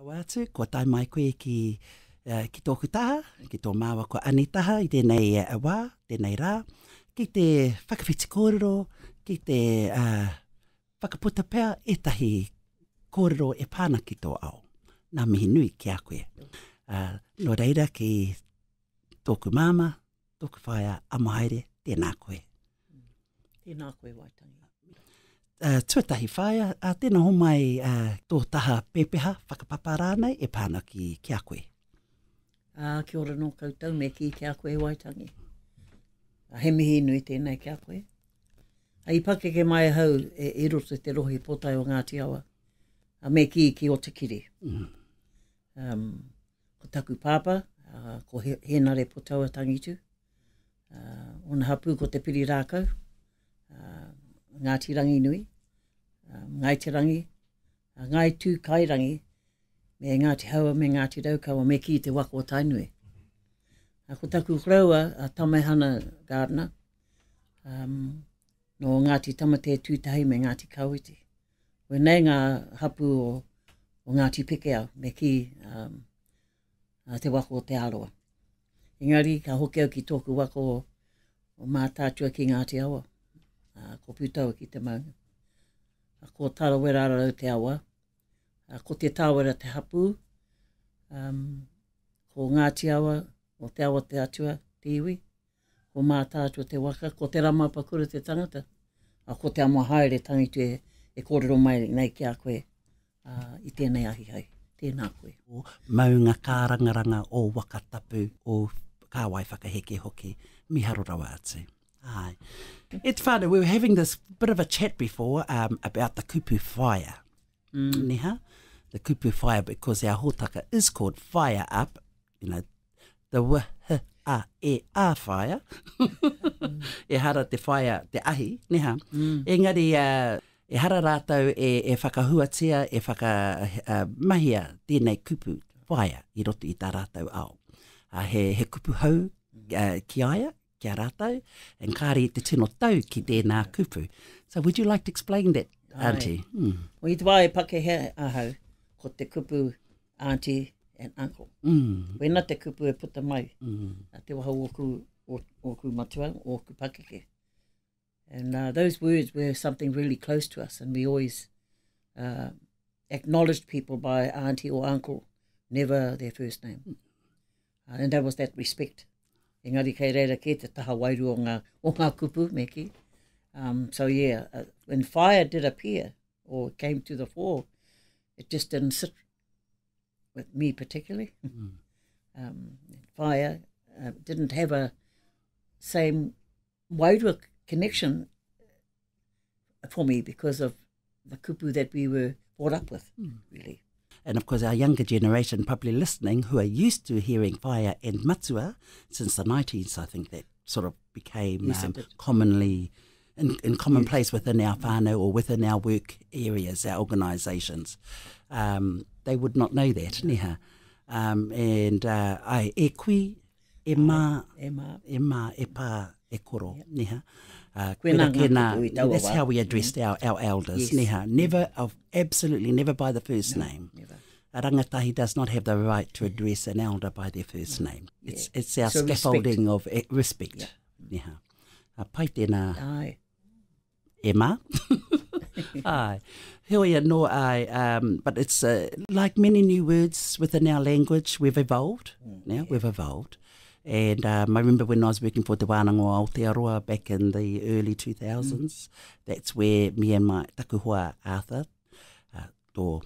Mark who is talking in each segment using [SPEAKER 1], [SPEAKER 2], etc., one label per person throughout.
[SPEAKER 1] Atu, ko tai mai koe ki tōku taha, ki tō māua ko anitaha i tēnei wā, tēnei rā, ki te whakawhiti kōrero, ki te whakaputa pēr, etahi kōrero e pāna ki tō ao. Nā mihi nui ki a koe. No reira ki tōku māma, tōku whāea Amohaere, tēnā koe.
[SPEAKER 2] Tēnā koe waitangi.
[SPEAKER 1] Tuatahi whāea, tēnā homai tō taha pepeha, whakapapa rānei, e pāna ki a koe.
[SPEAKER 2] Kia ora no koutou, me ki a koe waitangi. He mihi nui tēnei ki a koe. I pakeke mai ahau e roto te rohi potai o Ngāti Awa. Me ki o te kiri. Ko taku pāpa, ko henare potau a Tangitu. Ona hapu ko te piri rākau. Ngāti rangi nui. Ngai te rangi, ngai tū kai rangi, me Ngāti haua, me Ngāti raukaua, me ki te wako o tainui. Ko taku kraua, a Tamehana Gardener, no Ngāti Tamate tūtahi me Ngāti Kauiti. Koe nei ngā hapu o Ngāti Pekeau, me ki te wako o te aroa. Engari, ka hoki au ki tōku wako o mātātua ki Ngāti Awa, ko pūtaua ki te maunga. Ko tarawera rau te awa, ko te tāwera te hapu, ko Ngāti Awa, o te awa te atua, te iwi, ko mātātua te waka, ko te ramapakura te tangata, ko te Amohaere Tangitu e kōrero mai nei ki a koe i tēnei ahi hai, tēnā koe.
[SPEAKER 1] Maunga kārangaranga o wakatapu o kowai whakaheke hoki, miharo rawa atu. Aye. It's funny, we were having this bit of a chat before about the kupu whāea. Neha? The kupu whāea, because our hōtaka is called WhāeaUP, you know, the whāea whāea. E hara te whāea, te ahi, neha? Engari, e hara rātou e whakahuatia, e whakamahia tēnei kupu whāea i roto i tā rātou ao. He kupu hau ki aia, kia rātou, and kāri te tino tau ki tēnā kupu. So would you like to explain that, Auntie?
[SPEAKER 2] O i te wā e pake he ahau, ko te kupu auntie and uncle. Wena te kupu e puta mai, te waha oku matua, oku pakeke. And those words were something really close to us, and we always acknowledged people by auntie or uncle, never their first name. And that was that respect. Engari kei reira ke te taha wairu o ngā kupu me ki. So yeah, when fire did appear, or came to the fore, it just didn't sit with me particularly. Fire didn't have a same wairu connection for me because of the kupu that we were brought up with, really.
[SPEAKER 1] And of course our younger generation probably listening who are used to hearing whāea and matua since the 90s, I think that sort of became commonly in commonplace within our whānau or within our work areas, our organisations. They would not know that, neha. And ai e kui, e mā, e pā, e koro, neha. That's how we addressed our elders, neha. Never, absolutely never by the first name.
[SPEAKER 2] Never.
[SPEAKER 1] A rangatahi does not have the right to address an elder by their first name. It's our so scaffolding of respect. Neha. Pai tēnā.
[SPEAKER 2] Ai.
[SPEAKER 1] E mā. Ai. Heoi no ai. But it's like many new words within our language, we've evolved. We've evolved. And I remember when I was working for Te Wānanga o Aotearoa back in the early 2000s, that's where me and my takuhua Arthur, tō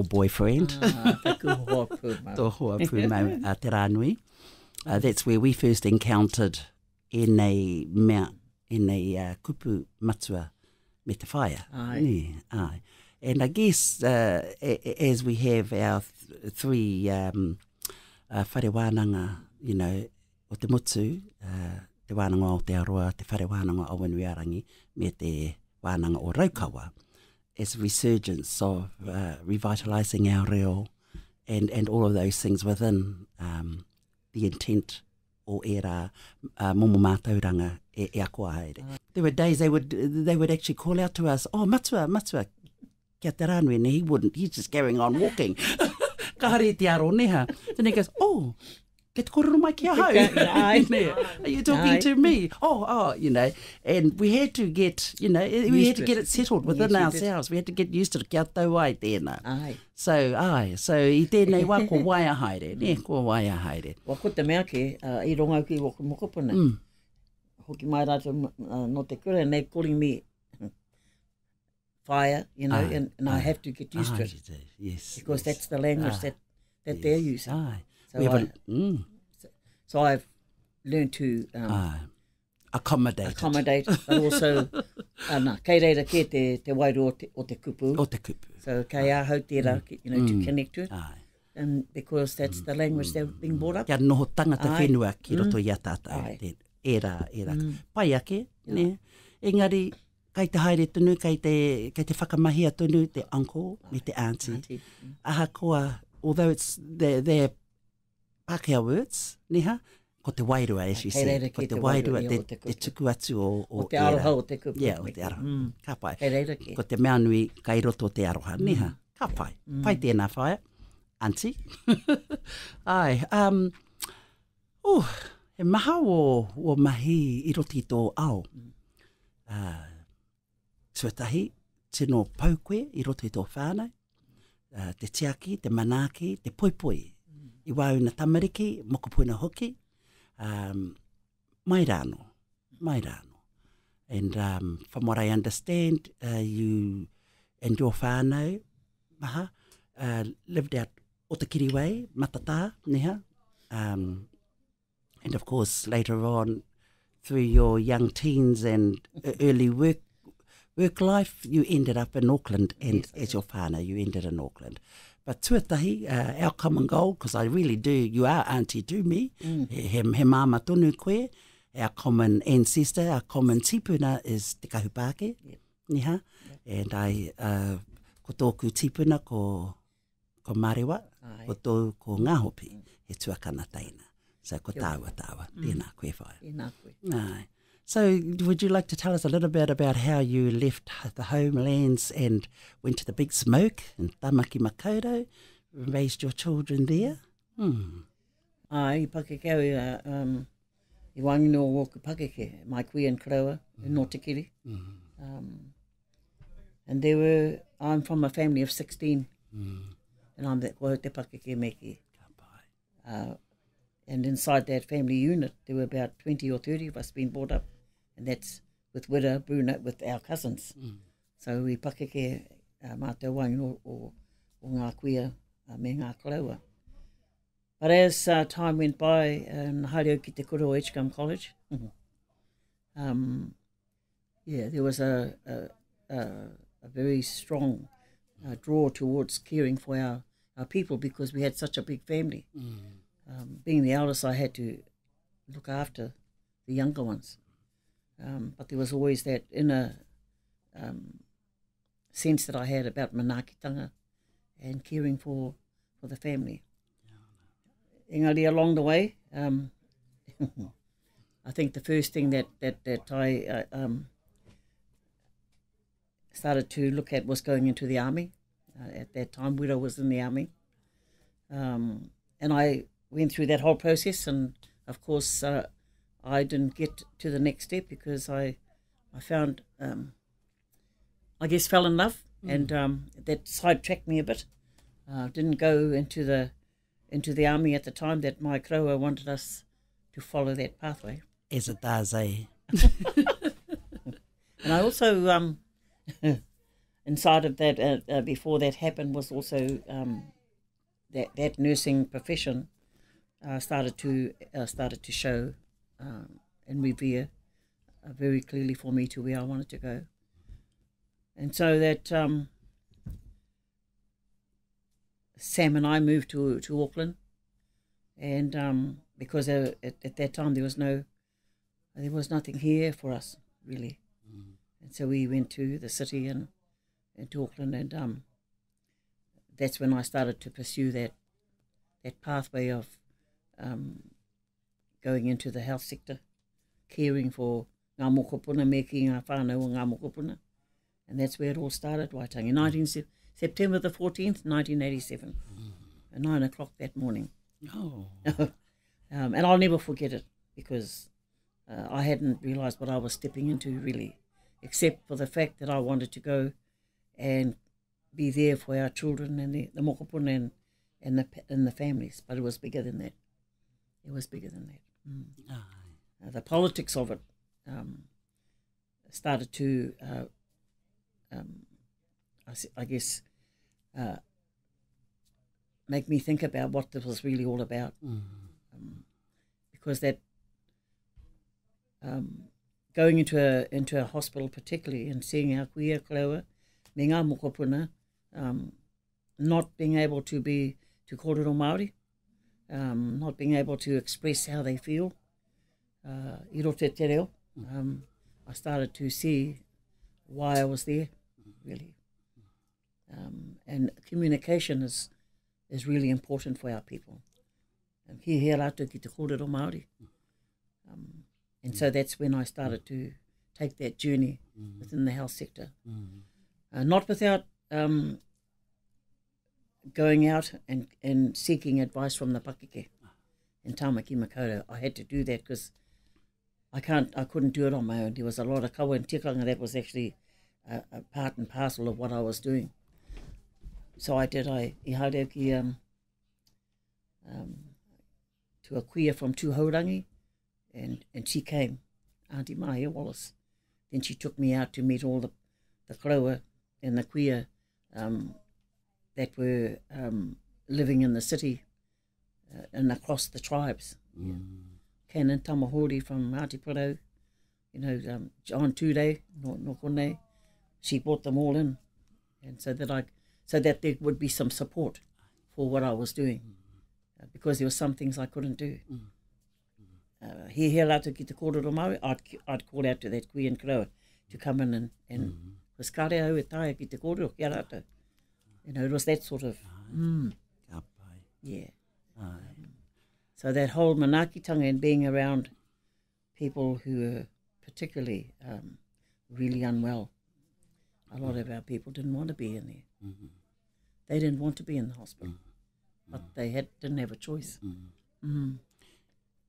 [SPEAKER 1] boyfriend, tō hoa pūmau te rānui, that's where we first encountered a kupu matua me te whāea. Ai. And I guess as we have our three whare wānanga, you know, o te motu, te wānanga o Aotearoa, te whare wānanga o Wanuiarangi, me te wānanga o Raukawa, as a resurgence of revitalising our reo and all of those things within the intent o era momo mātauranga e ako haere. There were days they would actually call out to us, oh, matua, kia te rānui, and he wouldn't, he's just carrying on walking. Ka hari te aro neha. Then he goes, oh, ke te kororo mai ki ahau. Are you talking to me? Oh, you know, and we had to get, you know, we had to get it settled within ourselves. We had to get used to it, kia tau ai tēnā. So I tēnei wā ko whāea ne, ko whāea.
[SPEAKER 2] Wa ko te mea ke, I ronga ki wako mokopuna. Hoki mai rātou no te kura, and they're calling me whāea, you know, and I have to get used to it.
[SPEAKER 1] Yes.
[SPEAKER 2] Because that's the language that they're using. So I've learned to
[SPEAKER 1] accommodate,
[SPEAKER 2] but also kei reira ke te wairu o te kupu.
[SPEAKER 1] O te kupu.
[SPEAKER 2] So kei ahau tērā, you know, to connect to it. And because that's the language they're being brought up.
[SPEAKER 1] Kia noho tangata whenua ki roto i a tātou. Era. Pai ake, ne. Engari, kei te haere tunu, kei te whakamahia tunu, te uncle, me te auntie. Aha koa, although it's they're Pākehā words, neha, ko te wairua, as you said. Ko te wairua, te tuku atu o
[SPEAKER 2] te aroha o te kupu.
[SPEAKER 1] Yeah, o te aroha. Ka pai. Ko te mea nui, kai roto te aroha, neha. Ka pai. Pai tēnā whaia. Auntie. Ai. He maha o mahi I roti tō ao. Tuatahi, tino paukoe I roti tō whānau. Te tiaki, te manaki, te poipoi. I wāu na tamariki, mokopuna hoki. Mai rāno. And from what I understand, you and your whānau, maha, lived out o te kiriwai, matata, neha. And of course, later on, through your young teens and early work life, you ended up in Auckland, and as your whānau, you ended in Auckland. But tuatahi, our common goal, because I really do, you are auntie to me, he māma tonu koe, our common ancestor, our common tipuna is Te Kahupāke, niha, and I, ko tōku tipuna ko Marewa, ko tō ko Ngāhopi, he tuakana teina. So ko tāua, tēnā koe whai.
[SPEAKER 2] Tēnā koe.
[SPEAKER 1] So would you like to tell us a little bit about how you left the homelands and went to the Big Smoke in Tamaki Makaurau, raised your children there?
[SPEAKER 2] I pakekau I wangino o woku pakeke, mai kui and Karaua, in Notikiri. And I'm from a family of 16, and I'm that koe te pakeke meki. And inside that family unit, there were about 20 or 30 of us being brought up, and that's with Wira, Bruna, with our cousins. So we pakeke mātou wangino o ngā kuia me ngā kalaua. But as time went by, haere ki te koro o Edgecombe College, there was a very strong draw towards caring for our people, because we had such a big family. Being the eldest, I had to look after the younger ones. But there was always that inner sense that I had about manakitanga and caring for the family. Engari, along the way, I think the first thing that I started to look at was going into the army. At that time, Wira was in the army. And I went through that whole process, and of course I didn't get to the next step because I found, I guess, fell in love, and that sidetracked me a bit. Didn't go into the army at the time that my kraua wanted us to follow that pathway.
[SPEAKER 1] As it does, eh?
[SPEAKER 2] And I also, inside of that, before that happened, was also that nursing profession started to show and revere very clearly for me to where I wanted to go. And so that Sam and I moved to Auckland, and because at that time there was nothing here for us really, and so we went to the city and to Auckland, and that's when I started to pursue that pathway of going into the health sector, caring for ngā mokopuna, me ki ngā whānau o ngā mokopuna, And that's where it all started, Waitangi. September the 14th, 1987, at 9 o'clock that morning.
[SPEAKER 1] Oh.
[SPEAKER 2] And I'll never forget it, because I hadn't realised what I was stepping into, really, except for the fact that I wanted to go and be there for our children and the mokopuna and the families. But it was bigger than that. It was bigger than that. The politics of it started to, I guess, make me think about what this was really all about. Because that going into a hospital particularly and seeing our kuia kalaua, me ngā mokopuna, not being able to kōrero Māori, not being able to express how they feel, I rote te reo, I started to see why I was there, really. And communication is really important for our people. He rātou ki te kōrero Māori. And so that's when I started to take that journey within the health sector. Not without going out and seeking advice from the pakeke in Tāmaki Makaurau. I had to do that because I couldn't do it on my own. There was a lot of kaua and tikanga that was actually a part and parcel of what I was doing. So I haere ki to a kuia from Tūhaurangi, and she came, Auntie Mahia Wallace. Then she took me out to meet all the karaua and the kuia that were living in the city and across the tribes. Canon Tamahori from Ngāti Porou, John Tude, no Konei, she brought them all in, and so that there would be some support for what I was doing, because there were some things I couldn't do. He rātou ki te kōrero Māori, I'd call out to that kuia and karaua to come in and was kare au e tāia ki te kōrero kia rātou. It was that sort of, yeah. So that whole manaakitanga and being around people who were particularly really unwell. A lot of our people didn't want to be in there. They didn't want to be in the hospital, but they didn't have a choice.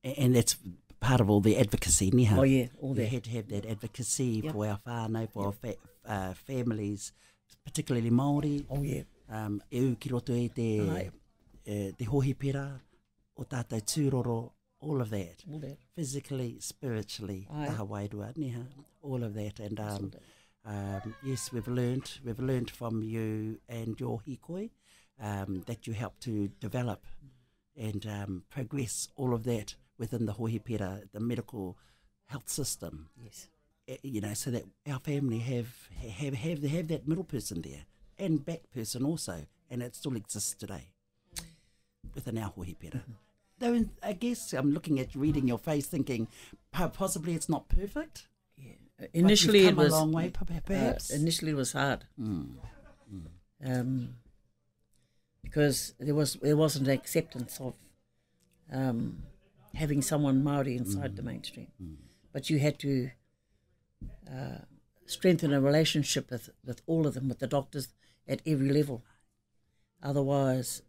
[SPEAKER 1] And that's part of all the advocacy, niha.
[SPEAKER 2] Oh yeah, all that.
[SPEAKER 1] You had to have that advocacy for our whānau, for our families, particularly Māori.
[SPEAKER 2] Oh yeah.
[SPEAKER 1] E ki roto e te hohipera, o tātou tūroro, all of that.
[SPEAKER 2] All that.
[SPEAKER 1] Physically, spiritually, taha wairua, niha, all of that. And yes, we've learned from you and your hikoi that you helped to develop and progress all of that within the hohipera, the medical health system.
[SPEAKER 2] Yes.
[SPEAKER 1] So that our family have that middle person there and back person also, and it still exists today within our hohipera. Though I guess I'm looking at reading your face thinking possibly it's not perfect.
[SPEAKER 2] Yeah. Initially it was
[SPEAKER 1] a long way, perhaps.
[SPEAKER 2] Initially it was hard. Because there wasn't an acceptance of having someone Māori inside the mainstream. But you had to strengthen a relationship with all of them, with the doctors at every level. Otherwise,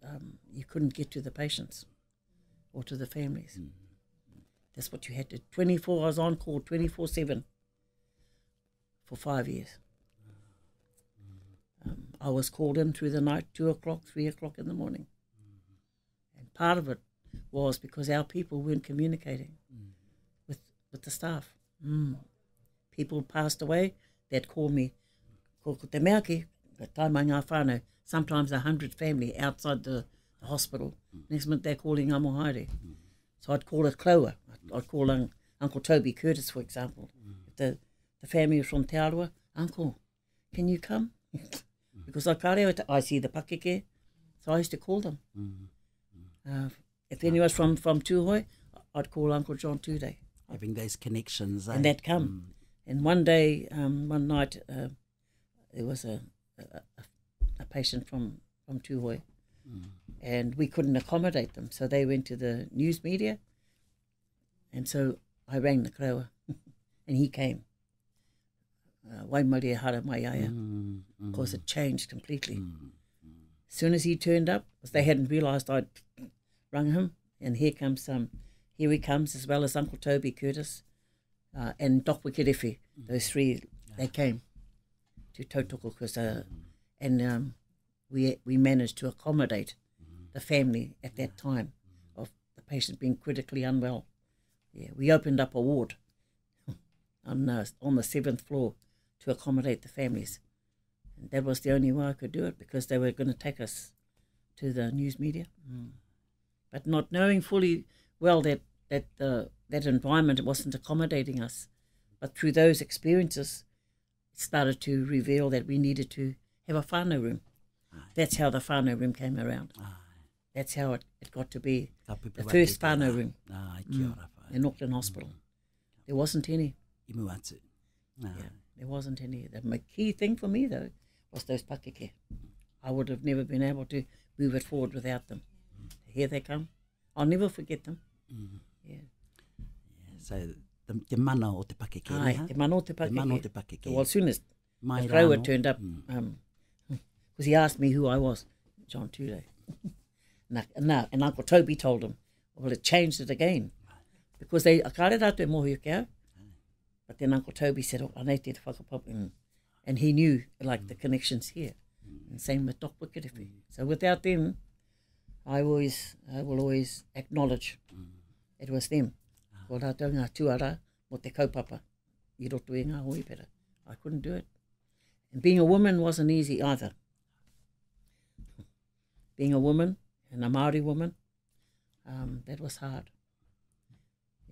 [SPEAKER 2] you couldn't get to the patients or to the families. That's what you had to. 24 hours on call, 24/7 for 5 years. I was called in through the night, 2 o'clock, 3 o'clock in the morning. And part of it was because our people weren't communicating with the staff. People passed away, they'd call me, ko te mea ki, ka taimai ngā whānau, sometimes 100 family outside the hospital. Next minute they're calling Te Amohaere. So I'd call a kloa. I'd call Uncle Toby Curtis, for example. If the family was from Te Aroha, Uncle, can you come? Because I see the pakeke, so I used to call them. If anyone's from Tūhoi, I'd call Uncle John Tude.
[SPEAKER 1] Having those connections.
[SPEAKER 2] And they'd come. And one day, one night, there was a patient from Tūhoi, and we couldn't accommodate them, so they went to the news media, and so I rang the karaua, and he came. Waimari hara mai aia, because it changed completely. As soon as he turned up, they hadn't realised I'd rung him, and here he comes, as well as Uncle Toby Curtis and Doc Wikirefi. Those three, they came to Tautoko, and we managed to accommodate the family at that time of the patient being critically unwell. Yeah, we opened up a ward on the 7th floor to accommodate the families. And that was the only way I could do it, because they were going to take us to the news media. But not knowing fully well that environment wasn't accommodating us. But through those experiences, it started to reveal that we needed to have a whānau room. That's how the whānau room came around. That's how it got to be the first whānau room in Auckland Hospital. There wasn't any. Yeah, there wasn't any. The key thing for me, though, was those pakeke. I would have never been able to move it forward without them. Here they come. I'll never forget them. Yeah.
[SPEAKER 1] So, te mana o te pakeke.
[SPEAKER 2] Ai, te mana o te pakeke.
[SPEAKER 1] Te mana o te pakeke.
[SPEAKER 2] Well, as soon as the grower turned up, because he asked me who I was, John Tulay. And Uncle Toby told him, well, it changed it again. Because a kāre rātou e mohi o kia. But then Uncle Toby said, oh, anei te whakapapa. And he knew, like, the connections here. And same with Doc Wikirefi. So without them, I will always acknowledge it was them. Ko rātou ngā tuara mo te kaupapa I roto e ngā hoipera. I couldn't do it. And being a woman wasn't easy either. Being a woman, and a Māori woman, that was hard.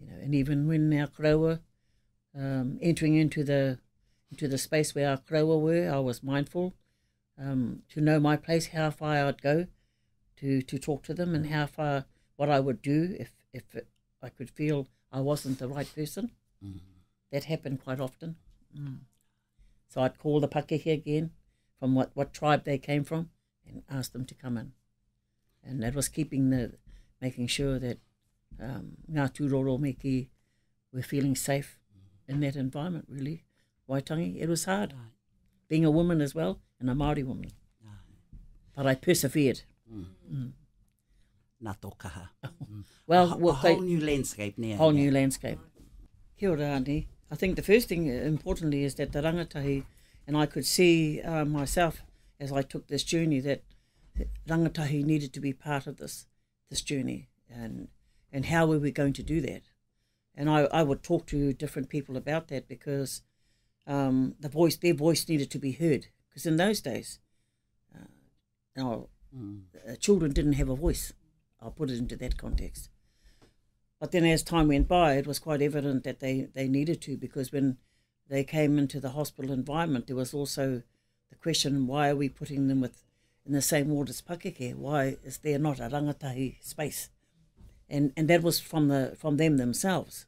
[SPEAKER 2] You know, and even when our kraua, entering into the space where our kraua were, I was mindful to know my place, how far I'd go to talk to them, and how far, what I would do if I could feel I wasn't the right person. That happened quite often. So I'd call the pakeke again, from what tribe they came from, and ask them to come in. And that was making sure that ngā tūroro me ki were feeling safe in that environment, really. Waitangi, it was hard. Being a woman as well, and a Māori woman. But I persevered.
[SPEAKER 1] Nā tō kaha.
[SPEAKER 2] Well,
[SPEAKER 1] a whole new landscape now.
[SPEAKER 2] Whole new landscape. Kia ora, Ani. I think the first thing, importantly, is that the rangatahi, and I could see myself as I took this journey, that rangatahi needed to be part of this journey, and how were we going to do that? And I would talk to different people about that, because their voice needed to be heard. Because in those days, children didn't have a voice. I'll put it into that context. But then as time went by, it was quite evident that they needed to, because when they came into the hospital environment, there was also the question, why are we putting them in the same ward as pakeke? Why is there not a rangatahi space? And that was from them themselves.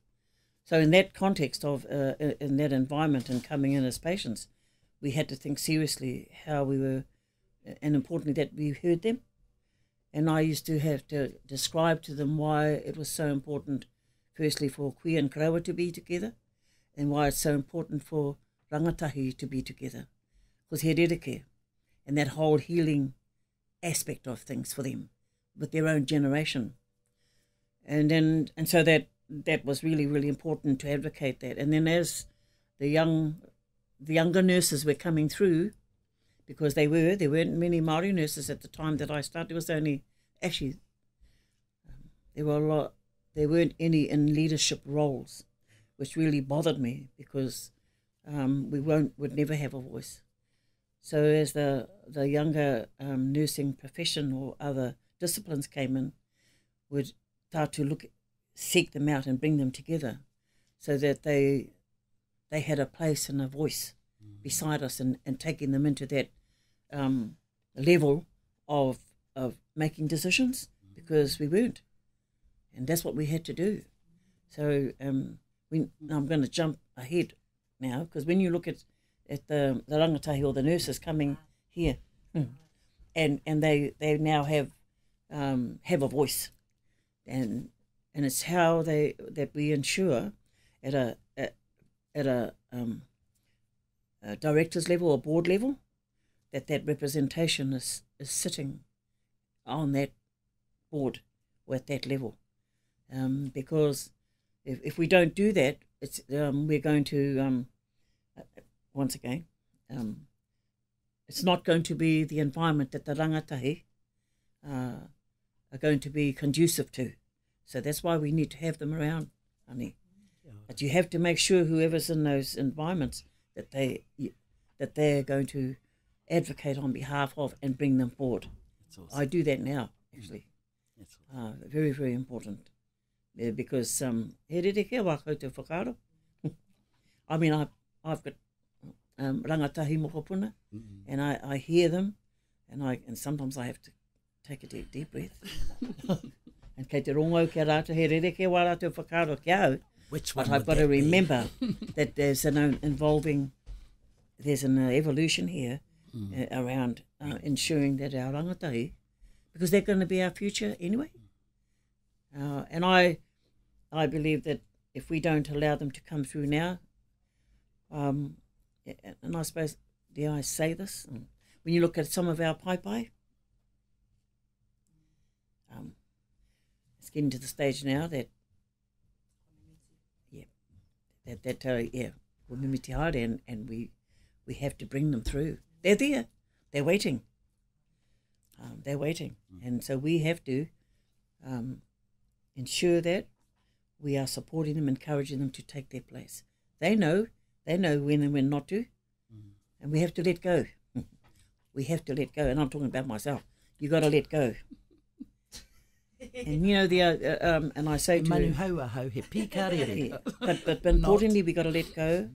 [SPEAKER 2] So in that context of in that environment and coming in as patients, we had to think seriously how we were, and importantly that we heard them. And I used to have to describe to them why it was so important, firstly for queer and kraua to be together, and why it's so important for rangatahi to be together. Because he rereke, and that whole healing aspect of things for them, with their own generation. And so that was really, really important to advocate that. And then as the younger nurses were coming through, because there weren't many Māori nurses at the time that I started. There was only, actually, there weren't any in leadership roles, which really bothered me, because would never have a voice. So as the younger nursing profession or other disciplines came in, would start to seek them out and bring them together, so that they had a place and a voice beside us, and taking them into that level of making decisions, because we weren't, and that's what we had to do. So I'm going to jump ahead now, because when you look at the rangatahi or the nurses coming here, and they now have a voice, and it's how that we ensure at a directors level or board level, that representation is sitting on that board or at that level. Because if we don't do that, it's we're going to, once again, it's not going to be the environment that the rangatahi are going to be conducive to. So that's why we need to have them around, honey. But you have to make sure whoever's in those environments that they're going to advocate on behalf of and bring them forward. Awesome. I do that now, actually. Very, very important. Because he re ke wā koutou whakaaro. I mean, I've got rangatahi mokopuna, and I hear them, and sometimes I have to take a deep breath. And kei te rongo kia rātou, he re ke wā rātou whakaaro kia au.
[SPEAKER 1] Which one?
[SPEAKER 2] But I've got to remember that there's an evolution here around ensuring that our rangatahi, because they're going to be our future anyway. And I believe that if we don't allow them to come through now, and I suppose, dare I say this, when you look at some of our paipai, it's getting to the stage now that, we're mimiti hard, and we have to bring them through. They're there, they're waiting. And so we have to ensure that we are supporting them, encouraging them to take their place. They know when and when not to, and we have to let go. We have to let go, and I'm talking about myself. You got to let go. And you know and I say to
[SPEAKER 1] manu ahau he pikarere.
[SPEAKER 2] But importantly, we got to let go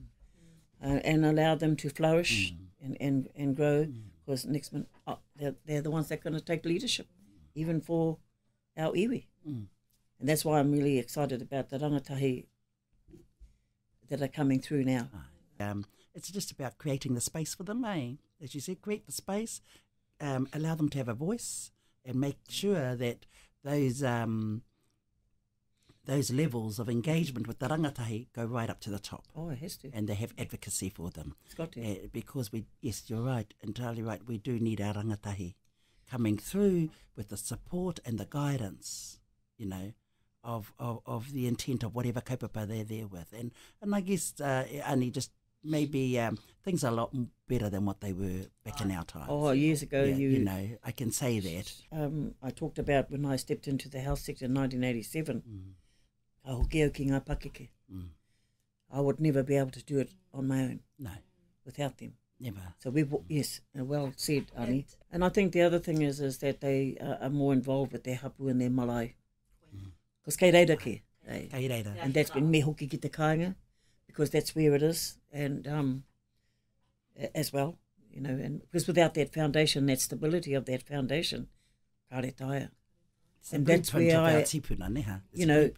[SPEAKER 2] and allow them to flourish and grow. Because next month they're the ones that are going to take leadership, even for our iwi. And that's why I'm really excited about the rangatahi that are coming through now.
[SPEAKER 1] It's just about creating the space for them, eh? As you said, create the space, allow them to have a voice, and make sure that those levels of engagement with the rangatahi go right up to the top.
[SPEAKER 2] Oh, it has to.
[SPEAKER 1] And they have advocacy for them.
[SPEAKER 2] It's got to.
[SPEAKER 1] Because yes, you're right, entirely right, we do need our rangatahi coming through with the support and the guidance, you know, of the intent of whatever kaupapa they're there with. And I guess only just maybe things are a lot better than what they were back in our time.
[SPEAKER 2] Oh, years ago.
[SPEAKER 1] You know, I can say that.
[SPEAKER 2] I talked about when I stepped into the health sector in 1987, ka hokeo ki ngā pakeke. I would never be able to do it on my own.
[SPEAKER 1] No.
[SPEAKER 2] Without them.
[SPEAKER 1] Never.
[SPEAKER 2] So yes, well said, Ani. And I think the other thing is that they are more involved with their hapu and their marae. Because kei reira ke.
[SPEAKER 1] Kei reira.
[SPEAKER 2] And that's been me hoki ki te kāinga, because that's where it is. And as well, you know, and because without that foundation, that stability of that foundation, ka re taia. And that's where you know,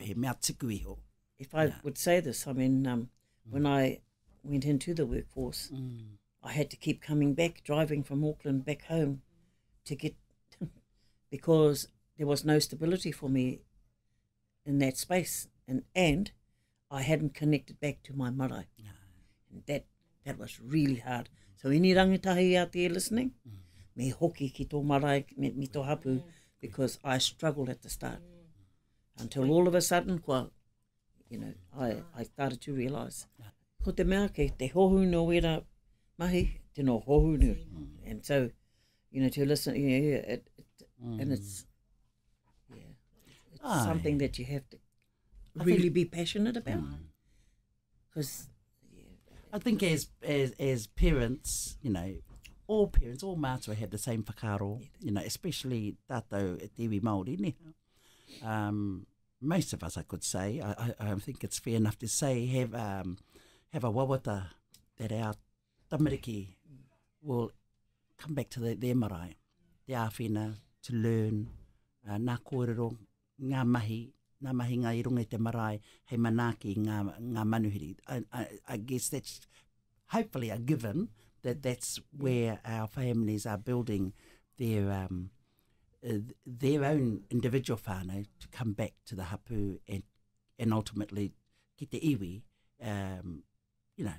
[SPEAKER 2] if I would say this, I mean, when I went into the workforce, I had to keep coming back, driving from Auckland back home to get, because there was no stability for me in that space, and I hadn't connected back to my marae. And that was really hard. So any rangatahi out there listening, me hoki ki tō marae, me tō hapu, because I struggled at the start. Until all of a sudden, you know, I started to realise, ko te mea ke te hohu no wera mahi, te no hohu no. And so, you know, to listen, you know, and it's something that you have to really be passionate about. Because
[SPEAKER 1] I think as parents, you know, all parents, all mātua have the same whakaaro, you know, especially tātou e te iwi Māori, ne? Most of us, I could say, I think it's fair enough to say, have a wawata that our tamariki will come back to their marae, te āwhina, to learn, nā kōrero, ngā mahi ngā i runga i te marae, hei manaaki ngā manuhiri. I guess that's hopefully a given, that's where our families are building their own individual whānau to come back to the hapu and ultimately ki te iwi, you know,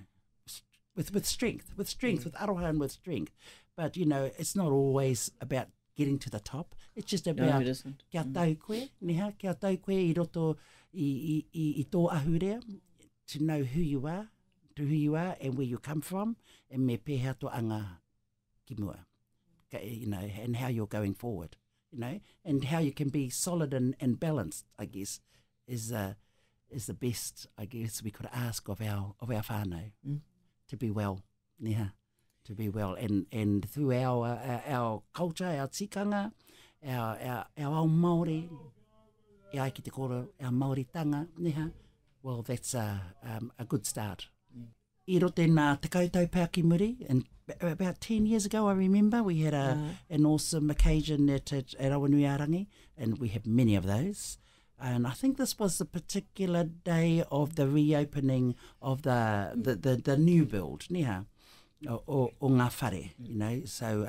[SPEAKER 1] with strength, with aroha and with strength. But, you know, it's not always about getting to the top. It's just about
[SPEAKER 2] No, it isn't.
[SPEAKER 1] kia tau koe, neha, kia tau koe I roto I tō ahurea, to know who you are and where you come from, and me pēhea tō anga ki mua, you know, and how you're going forward, you know, and how you can be solid and balanced, I guess, is the best, I guess, we could ask of our whānau, to be well, neha, to be well, and through our culture, our tikanga, our ao Māori, e ai ki te kora, our Māori tanga, neha, well, that's a good start. I rote nā te koutou pā ki muri, and about 10 years ago, I remember, we had an awesome occasion at Awanuiarangi, and we have many of those. And I think this was the particular day of the reopening of the new build, neha, o ngā whare, you know. So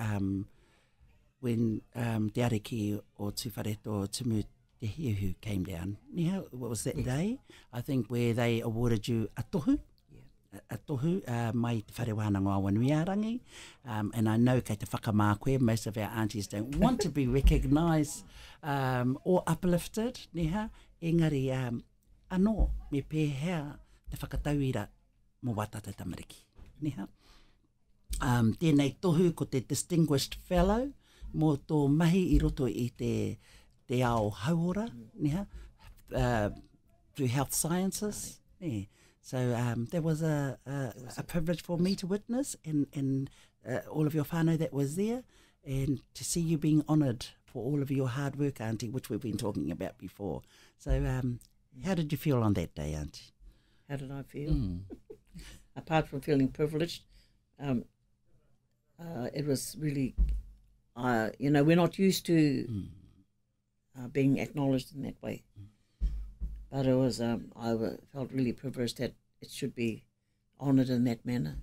[SPEAKER 1] when Te Ariki o Tuwhare tō Tumu Te Hiuhu came down, neha, what was that day? I think where they awarded you a tohu. A tohu, mai te whare wānanga o Awanuiarangi, and I know kei te whakamākoe, most of our aunties don't want to be recognised or uplifted, neha, engari anō, me pēhea te whakatauira mō Wātata Tamariki, neha. Tēnei tohu ko te Distinguished Fellow, mō tō mahi I roto I te ao hauora, neha, through health sciences, ne. So that was a privilege for me to witness, and all of your whānau that was there, and to see you being honoured for all of your hard work, Auntie, which we've been talking about before. So how did you feel on that day, Auntie?
[SPEAKER 2] How did I feel? Apart from feeling privileged, it was really, you know, we're not used to being acknowledged in that way. But it was, I felt really privileged that it should be honoured in that manner.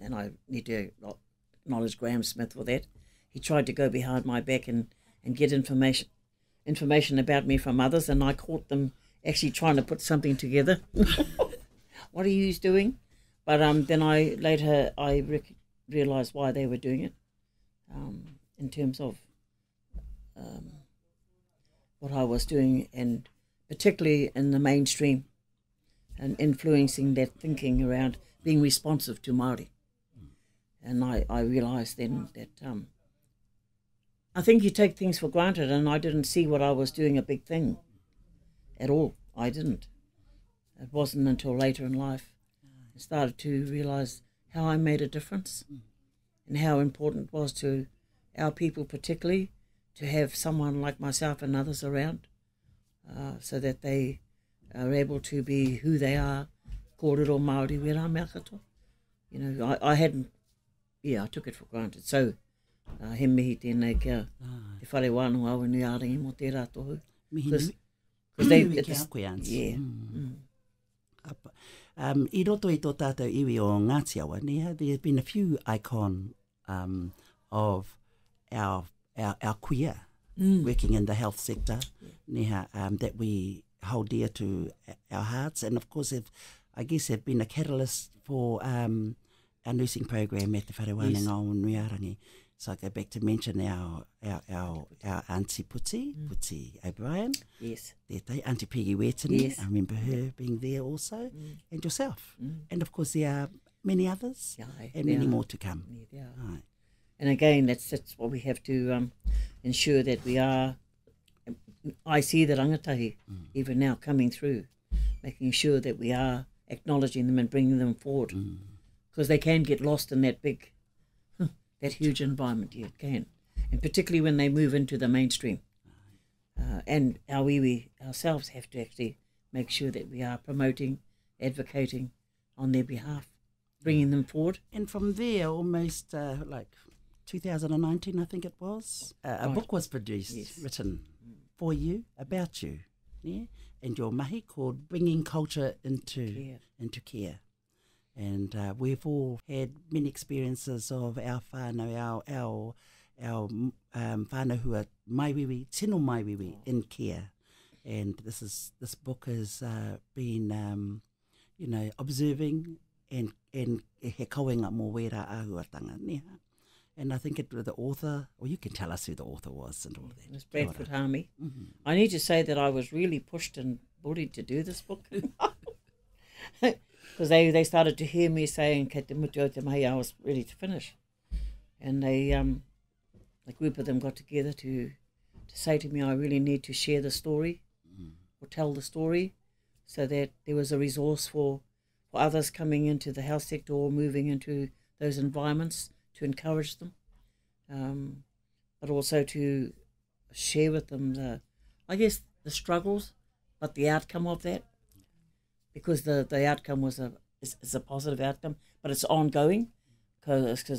[SPEAKER 2] And I need to acknowledge Graham Smith for that. He tried to go behind my back and get information about me from others, and I caught them actually trying to put something together. What are you doing? But then I realised why they were doing it, in terms of what I was doing, and particularly in the mainstream, and influencing that thinking around being responsive to Māori. And I realised then that I think you take things for granted, and I didn't see what I was doing a big thing at all. I didn't. It wasn't until later in life I started to realise how I made a difference, and how important it was to our people particularly to have someone like myself and others around, so that they are able to be who they are, kōrero Māori wera mea katoa. You know, I hadn't, I took it for granted. So, he mihi tēnei kia te whare wānanga Awanuiarangi mō tērā tohu. Because they, yeah.
[SPEAKER 1] I roto I tō tātou iwi o Ngāti Awa, neha, there have been a few icon of our queer working in the health sector, neha, that we hold dear to our hearts, and of course I guess have been a catalyst for our nursing program at the Whare Wānanga o Awanuiarangi. So I go back to mention our Auntie Puti O'Brien. Yes. Auntie Peggy Wetini, yes. I remember her being there also, and yourself. And of course there are many others, and many more to come.
[SPEAKER 2] Yeah, right. And again, that's what we have to ensure that we are. I see the rangatahi even now coming through, making sure that we are acknowledging them and bringing them forward, because they can get lost in that big, that huge environment. Yeah, it can, and particularly when they move into the mainstream. And our iwi ourselves have to actually make sure that we are promoting, advocating on their behalf, bringing them forward.
[SPEAKER 1] And from there, almost like 2019, I think it was, a book was produced, written for you, about you, yeah? And your mahi, called Bringing Culture into Care. And we've all had many experiences of our whānau, our whānau who are maiwiwi, tino maiwiwi, in care. And this book has been, observing he kauenga mō wera āhuatanga, neha. And I think the author, or you can tell us who the author was and all that.
[SPEAKER 2] It was Bradford Harmy. I need to say that I was really pushed and bullied to do this book. Because they started to hear me saying, "Kei te mutu o te mahi," I was ready to finish. And they, a group of them got together to say to me, I really need to share the story or tell the story so that there was a resource for others coming into the health sector or moving into those environments to encourage them, but also to share with them the struggles, but the outcome of that, because the outcome is a positive outcome, but it's ongoing because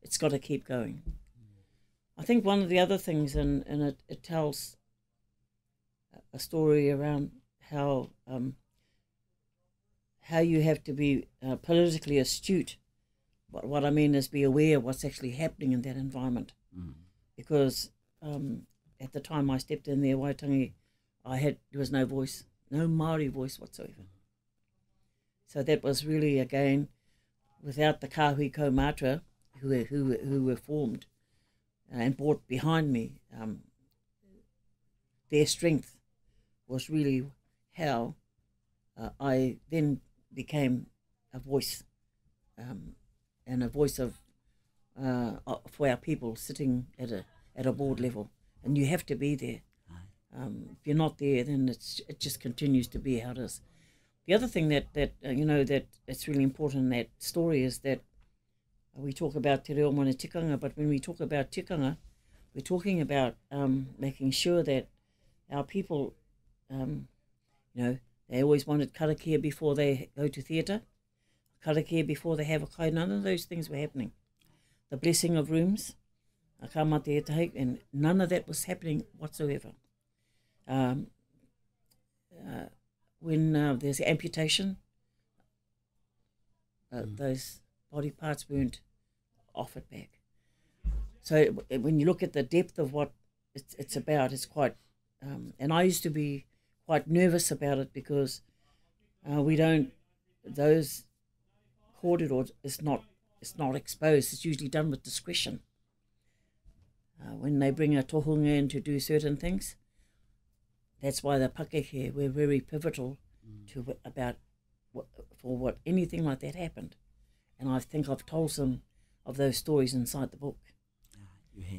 [SPEAKER 2] it's got to keep going. I think one of the other things, and it tells a story around how you have to be politically astute. What I mean is be aware of what's actually happening in that environment. Because at the time I stepped in there, Waitangi, there was no voice, no Māori voice whatsoever. So that was really, again, without the kahui kaumātua who were formed and brought behind me, their strength was really how I then became a voice, and a voice of for our people sitting at a board level, and you have to be there. If you're not there, then it just continues to be how it is. The other thing that it's really important in that story is that we talk about te reo mone tikanga, but when we talk about tikanga, we're talking about making sure that our people, they always wanted karakia before they go to theatre, karakia before they have a kai. None of those things were happening. The blessing of rooms, and none of that was happening whatsoever. When there's amputation, those body parts weren't offered back. So when you look at the depth of what it's about, it's quite, and I used to be quite nervous about it because those corridors it's not exposed. It's usually done with discretion. When they bring a tohunga in to do certain things, that's why the pakeke were very pivotal for anything like that happened. And I think I've told some of those stories inside the book.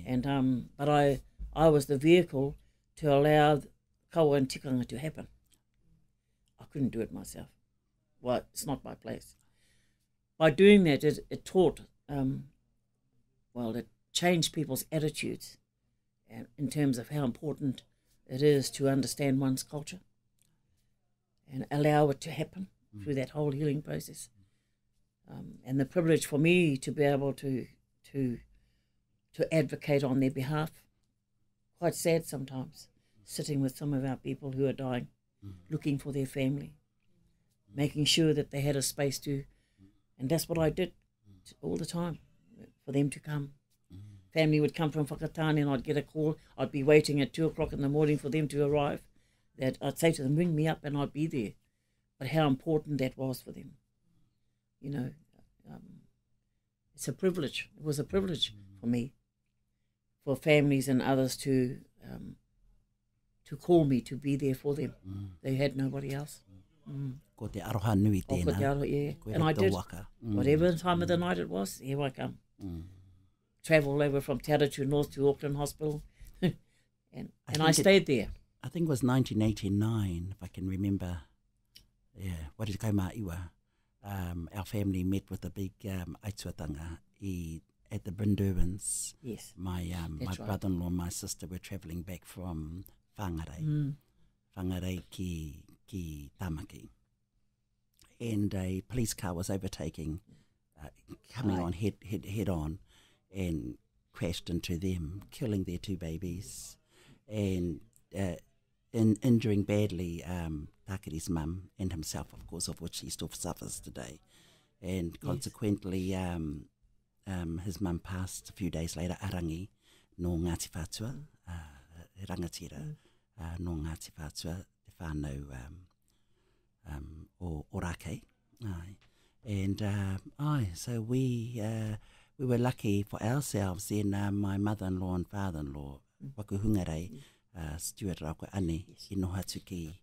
[SPEAKER 2] And but I was the vehicle to allow kaua and tikanga to happen. I couldn't do it myself. Well, it's not my place. By doing that, it taught, it changed people's attitudes in terms of how important it is to understand one's culture and allow it to happen through that whole healing process. And the privilege for me to be able to advocate on their behalf, quite sad sometimes, sitting with some of our people who are dying, looking for their family, making sure that they had a space to, and that's what I did all the time, for them to come. Family would come from Whakatane and I'd get a call. I'd be waiting at 2 o'clock in the morning for them to arrive. That I'd say to them, ring me up, and I'd be there. But how important that was for them. It's a privilege. It was a privilege for me, for families and others to call me to be there for them. They had nobody else.
[SPEAKER 1] Ko te aroha nui tēnā.
[SPEAKER 2] Yeah. And I did. Whatever time of the night it was, here I come. Travel over from Te Amohaere north to Auckland Hospital. and I stayed there.
[SPEAKER 1] I think it was 1989, if I can remember. Yeah, what is kaumāiwa? Our family met with a big aituatanga at the Brindurans.
[SPEAKER 2] Yes.
[SPEAKER 1] My brother-in-law and my sister were travelling back from Whangarei. Whangarei ki Tamaki. And a police car was overtaking, coming on head on, and crashed into them, killing their 2 babies, and injuring badly Takiri's mum and himself, of course, of which he still suffers today. And consequently, his mum passed a few days later, arangi, no Ngāti Whātua, rangatira, no Ngāti Whātua, te whānau o Rake. And so we were lucky for ourselves. Then my mother-in-law and father-in-law, wakuhungarei, Stuart Rauko Ane, i nohatu ki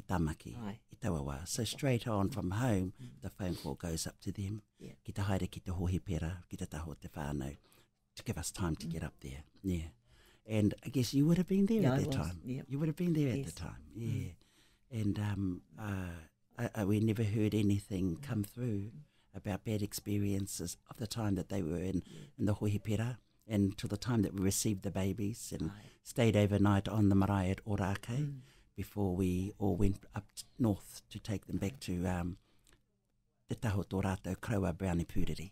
[SPEAKER 1] Tamaki, i Tawawa. So straight on from home, the phone call goes up to them. Ki te haere, ki te hohi pera, ki te taho te whānau, to give us time to get up there. Yeah. And I guess you would have been there at that time. Yep. You would have been there at the time. Yeah. And we never heard anything come through about bad experiences of the time that they were in the hohipera, and to the time that we received the babies and stayed overnight on the marae at Orake before we all went up north to take them back to Te Taho Tō Rātou Kraua Brownie Pūriri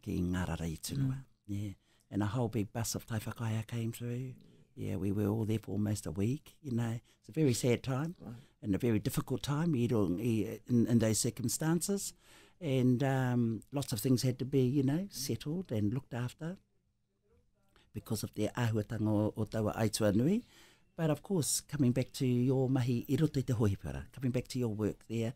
[SPEAKER 1] ki Ngārara i Tunua. Yeah. And a whole big bus of tai whakaia came through. Yeah, we were all there for almost a week, you know. It's a very sad time and a very difficult time in those circumstances. And lots of things had to be, you know, settled and looked after because of their āhuatanga o taua aitua nui. But of course, coming back to your mahi I roto I te hohipara, coming back to your work there,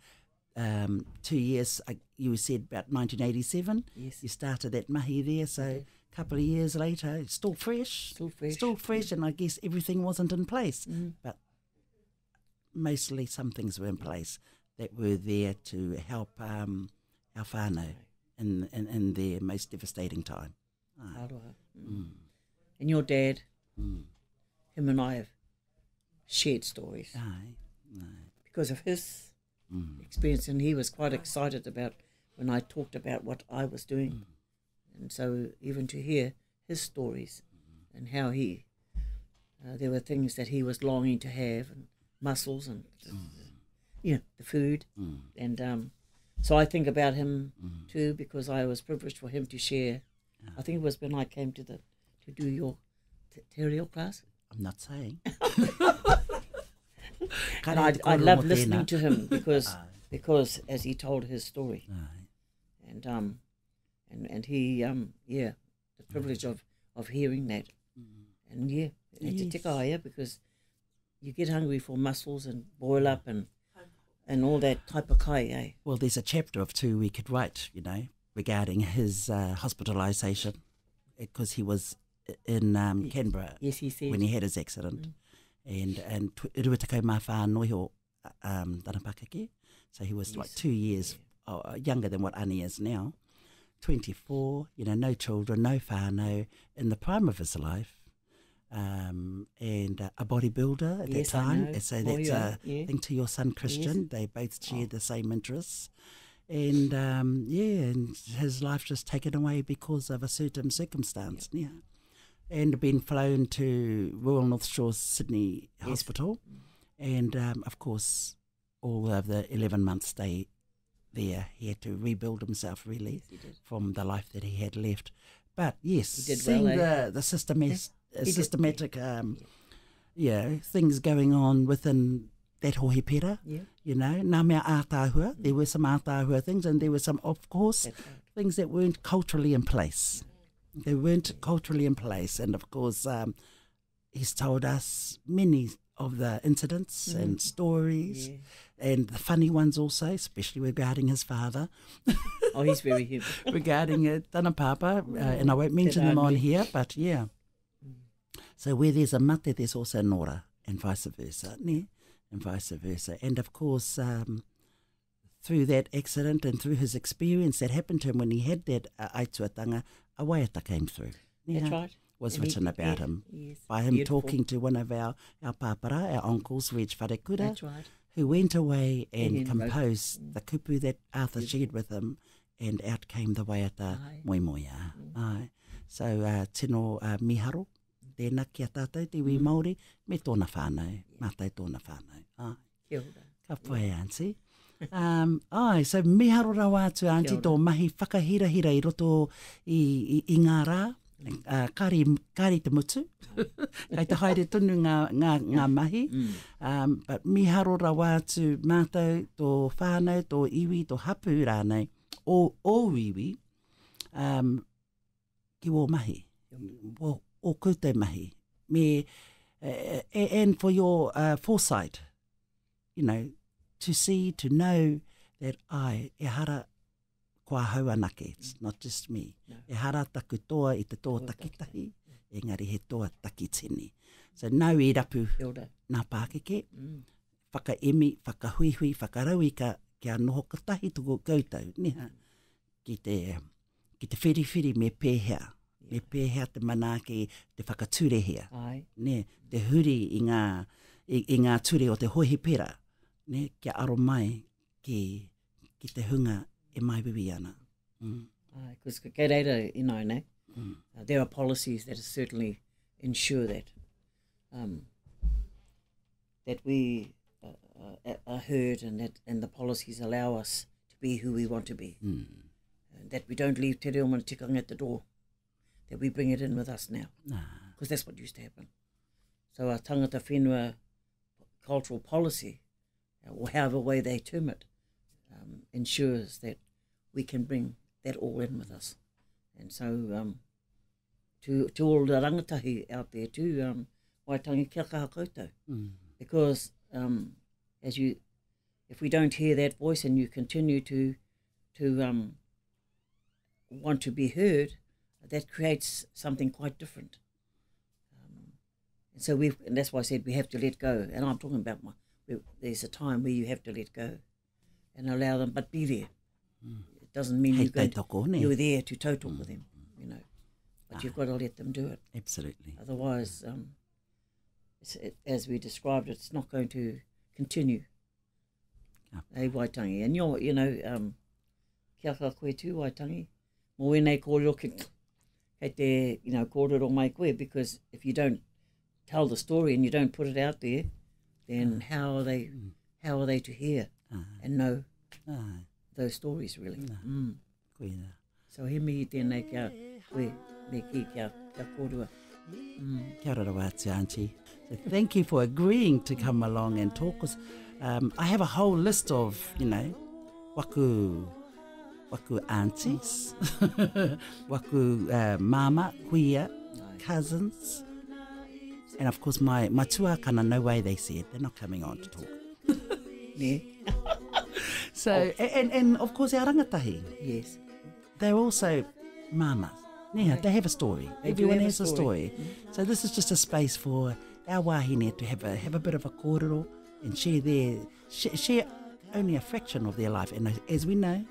[SPEAKER 1] 2 years, you said about 1987, you started that mahi there, so a couple of years later, still fresh, and I guess everything wasn't in place, but mostly some things were in place that were there to help our whānau in their most devastating time.
[SPEAKER 2] And your dad, him and I have shared stories because of his experience, and he was quite excited about when I talked about what I was doing. And so even to hear his stories and how he, there were things that he was longing to have, and mussels and, you know, the food. And so I think about him too, because I was privileged for him to share. I think it was when I came to do your te reo class.
[SPEAKER 1] I'm not saying.
[SPEAKER 2] And I love listening to him because as he told his story. And he, the privilege of hearing that. And it's a tika aia, because you get hungry for mussels and boil up and all that type of kai, eh?
[SPEAKER 1] Well, there's a chapter of 2 we could write, you know, regarding his hospitalisation, because he was in Canberra when he had his accident. And Ruatakau mā whānohi Tanapakake, so he was like 2 years younger than what Annie is now, 24, you know, no children, no whānau, in the prime of his life, and a bodybuilder at that time. So that's a thing to your son Christian. They both shared the same interests. And and his life just taken away because of a certain circumstance. And been flown to Royal North Shore Sydney Hospital, and of course all of the 11-month stay there, he had to rebuild himself really from the life that he had left. But seeing the systematic things going on within that hohipera, you know, nā mea ātāhua, there were some ātāhua things, and there were some, of course, things that weren't culturally in place. They weren't culturally in place, and of course he's told us many of the incidents and stories, and the funny ones also, especially regarding his father.
[SPEAKER 2] Oh, he's very human.
[SPEAKER 1] Regarding Tana Papa, and I won't mention them on here, but so where there's a mate, there's also nora, and vice versa, and vice versa. And of course, through that accident and through his experience that happened to him when he had that aituatanga, a whāea came through.
[SPEAKER 2] That's right.
[SPEAKER 1] Was written about him by him talking to one of our pāpara, our uncles, Reg Wharekura, who went away and composed the kupu that Arthur shared with him, and out came the waiata moimoia. So tino miharo, tēnā ki a tātou, te wī Māori, me tōna whānau, mātai tōna whānau.
[SPEAKER 2] Kia ora.
[SPEAKER 1] Ka whae, Auntie. So miharo rawa atu, Auntie, tō mahi whakahirahira I roto I ngā rā, kāri te mutu, kei te haere tunu ngā mahi, but miharo rawa atu mātou, tō whānau, tō iwi, tō hapu rānei, o iwi, ki wō mahi, o koutou mahi, and for your foresight, you know, to see, to know that e hara ko ahau anake, it's not just me.
[SPEAKER 2] No.
[SPEAKER 1] E hara taku toa I te toa takitahi, engari he toa takitini. So nau I rapu nā Pākeke, whakaemi, whakahuihui, whakarau kia noho katahi tuku koutou, neha, ki te whiriwhiri me pēhea. Me pēhea te manaake, te whakaturehea. Ne, te huri I ngā ture o te hohi pera. Ne, kia aro mai ki te hunga e maiwiwi ana.
[SPEAKER 2] Because kei reira ino, ne? There are policies that certainly ensure that that we are heard and the policies allow us to be who we want to be. That we don't leave te reo mana tikanga at the door. That we bring it in with us now. Because that's what used to happen. So our tangata whenua cultural policy, or however way they term it, ensures that we can bring that all in with us. And so to all the rangatahi out there too, waitangi kia kaha koutou. Because if we don't hear that voice and you continue to want to be heard, that creates something quite different. And so and that's why I said we have to let go. And I'm talking about there's a time where you have to let go and allow them, but be there. It doesn't mean you're there to tautoko with them, you know. But you've got to let them do it.
[SPEAKER 1] Absolutely.
[SPEAKER 2] Otherwise, as we described it, it's not going to continue. Hey, waitangi. And you know, kia ka koe tū, waitangi. Mo wēnei kōrero kei te, you know, kōrero mai koe, because if you don't tell the story and you don't put it out there, then how are they to hear and know those stories, really? So he mihi tēnei kia koe, me ki kia kōrua.
[SPEAKER 1] Kia ora wātu, Auntie. So thank you for agreeing to come along and talk. I have a whole list of, you know, waku aunties, waku mama, kuia, cousins, and of course my tuakana, no way they said, they're not coming on to talk.
[SPEAKER 2] Yeah.
[SPEAKER 1] So, and of course our rangatahi.
[SPEAKER 2] Yes.
[SPEAKER 1] They're also mamas. Yeah, they have a story. Everyone has a story. So this is just a space for our wahine to have a bit of a kōrero and share only a fraction of their life. And as we know,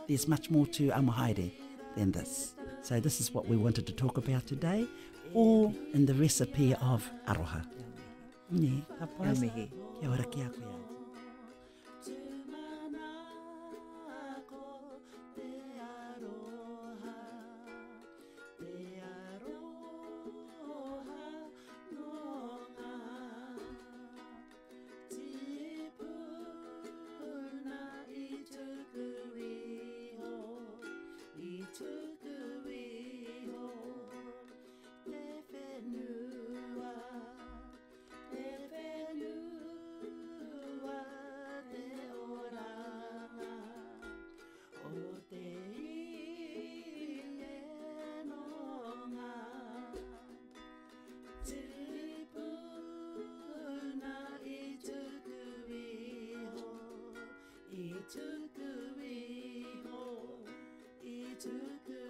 [SPEAKER 1] there's much more to Amohaere than this. So this is what we wanted to talk about today, all in the recipe of aroha. Ne, ka pai. Kia ora ki a koe au. I tuku iho, I tuku